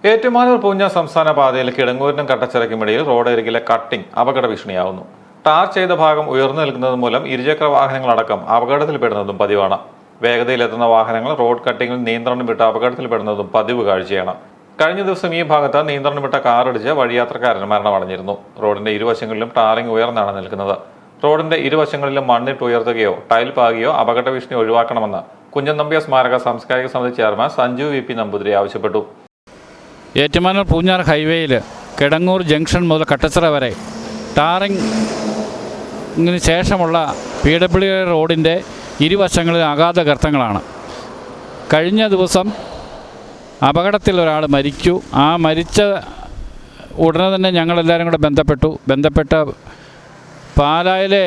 ഏറ്റുമാനൂർ പൂഞ്ഞ സംസ്ഥാന പാതയിൽ കിടങ്ങൂരിനും കട്ടച്ചിറയ്ക്കുമിടയിൽ റോഡരികിലെ കട്ടിംഗ് അപകട ഭീഷണിയാവുന്നു. ടാർ ചെയ്ത ഭാഗം ഉയർന്നു നിൽക്കുന്നത് മൂലം ഇരുചക്ര വാഹനങ്ങളടക്കം അപകടത്തിൽപ്പെടുന്നതും പതിവാണ്. വേഗതയിലെത്തുന്ന വാഹനങ്ങൾ റോഡ് കട്ടിങ്ങിൽ നിയന്ത്രണം വിട്ട് അപകടത്തിൽപ്പെടുന്നതും പതിവ് കാഴ്ചയാണ്. കഴിഞ്ഞ ദിവസം ഈ ഭാഗത്ത് നിയന്ത്രണം വിട്ട കാറിടിച്ച് വഴിയാത്രക്കാരൻ മരണമടഞ്ഞിരുന്നു. റോഡിന്റെ ഇരുവശങ്ങളിലും ടാറിംഗ് ഉയർന്നാണ് നിൽക്കുന്നത്. റോഡിന്റെ ഇരുവശങ്ങളിലും മണ്ണിട്ട് ഉയർത്തുകയോ ടൈൽ പാകുകയോ അപകട ഭീഷണി ഒഴിവാക്കണമെന്ന് കുഞ്ഞൻ നമ്പ്യാർ സ്മാരക സാംസ്കാരിക സമിതി ചെയർമാൻ സഞ്ജു വി നമ്പൂതിരി ആവശ്യപ്പെട്ടു. ഏറ്റുമാനൂർ പൂഞ്ഞാർ ഹൈവേയിൽ കിടങ്ങൂർ ജംഗ്ഷൻ മുതൽ കട്ടച്ചിറ വരെ ടാറിങ്ങിന് ശേഷമുള്ള PWD റോഡിൻ്റെ ഇരുവശങ്ങളിൽ അഗാധ ഗർത്തങ്ങളാണ്. കഴിഞ്ഞ ദിവസം അപകടത്തിൽ ഒരാൾ മരിച്ചു. ആ മരിച്ച ഉടനെ തന്നെ ഞങ്ങളെല്ലാവരും കൂടെ ബന്ധപ്പെട്ട പാലായിലെ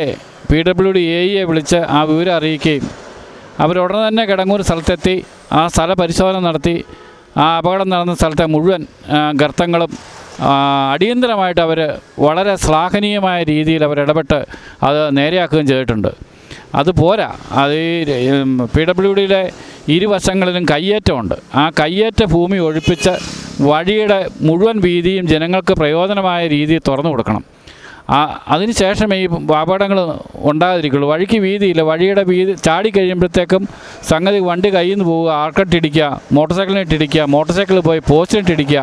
PWD AE വിളിച്ച് ആ വിവരം അറിയിക്കുകയും അവരുടനെ തന്നെ കിടങ്ങൂർ സ്ഥലത്തെത്തി ആ സ്ഥല പരിശോധന നടത്തി ആ അപകടം നടന്ന സ്ഥലത്തെ മുഴുവൻ ഗർത്തങ്ങളും അടിയന്തരമായിട്ട് അവർ വളരെ ശ്ലാഘനീയമായ രീതിയിൽ അവരിടപെട്ട് അത് നേരെയാക്കുകയും ചെയ്തിട്ടുണ്ട്. അതുപോരാ, അത് ഈ PWDയിലെ ഇരുവശങ്ങളിലും കയ്യേറ്റമുണ്ട്. ആ കയ്യേറ്റ ഭൂമി ഒഴിപ്പിച്ച് വഴിയുടെ മുഴുവൻ വീതിയും ജനങ്ങൾക്ക് പ്രയോജനമായ രീതിയിൽ തുറന്നു കൊടുക്കണം. അതിനുശേഷം ഈ അപകടങ്ങൾ ഉണ്ടാകാതിരിക്കുള്ളൂ. വഴിക്ക് വീതിയില്ല, വഴിയുടെ വീതി ചാടിക്കഴിയുമ്പോഴത്തേക്കും സംഗതി വണ്ടി കയ്യിൽ നിന്ന് പോവുക, ആർക്കട്ടിടിക്കുക, മോട്ടോർ സൈക്കിൾ പോയി പോസ്റ്റിനിട്ടിടിക്കുക.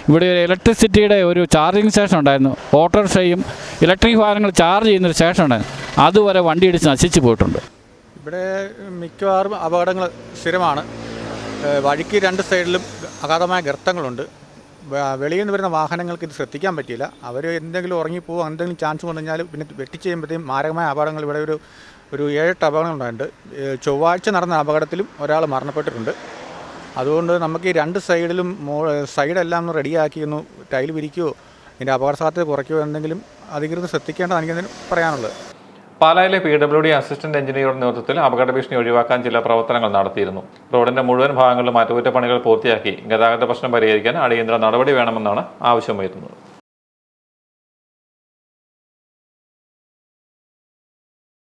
ഇവിടെ ഒരു ഇലക്ട്രിസിറ്റിയുടെ ഒരു ചാർജിങ് സ്റ്റേഷൻ ഉണ്ടായിരുന്നു. ഓട്ടോറിക്ഷയും ഇലക്ട്രിക് വാഹനങ്ങൾ ചാർജ് ചെയ്യുന്നൊരു സ്റ്റേഷൻ ഉണ്ടായിരുന്നു. അതുവരെ വണ്ടി ഇടിച്ച് നശിച്ചു പോയിട്ടുണ്ട്. ഇവിടെ മിക്കവാറും അപകടങ്ങൾ സ്ഥിരമാണ്. വഴിക്ക് രണ്ട് സൈഡിലും അഗാധമായ ഗർത്തങ്ങളുണ്ട്. വെളിയിൽ നിന്ന് വരുന്ന വാഹനങ്ങൾക്ക് ഇത് ശ്രദ്ധിക്കാൻ പറ്റിയില്ല. അവർ എന്തെങ്കിലും ഉറങ്ങിപ്പോകും, എന്തെങ്കിലും ചാൻസ് വന്നു കഴിഞ്ഞാൽ പിന്നെ വെട്ടിച്ച് ചെയ്യുമ്പോഴത്തേക്കും മാരകമായ അപകടങ്ങൾ ഇവിടെ ഒരു 7-8 അപകടങ്ങളുണ്ടായിട്ടുണ്ട്. ചൊവ്വാഴ്ച നടന്ന അപകടത്തിലും ഒരാൾ മരണപ്പെട്ടിട്ടുണ്ട്. അതുകൊണ്ട് നമുക്ക് ഈ രണ്ട് സൈഡിലും സൈഡെല്ലാം ഒന്ന് റെഡിയാക്കി ഒന്ന് ടൈൽ വിരിക്കുകയോ ഇതിൻ്റെ അപകട സാധ്യത കുറയ്ക്കുകയോ എന്തെങ്കിലും അധികൃതർ ശ്രദ്ധിക്കേണ്ടതാണ് എനിക്കതിന് പറയാനുള്ളത്. പാലായിലെ PWD അസിസ്റ്റന്റ് എഞ്ചിനീയറുടെ നേതൃത്വത്തിൽ അപകട ഭീഷണി ഒഴിവാക്കാൻ ചില പ്രവർത്തനങ്ങൾ നടത്തിയിരുന്നു. റോഡിന്റെ മുഴുവൻ ഭാഗങ്ങളിലും അറ്റകുറ്റപ്പണികൾ പൂർത്തിയാക്കി ഗതാഗത പ്രശ്നം പരിഹരിക്കാൻ അടിയന്തര നടപടി വേണമെന്നാണ് ആവശ്യമുയർന്നത്.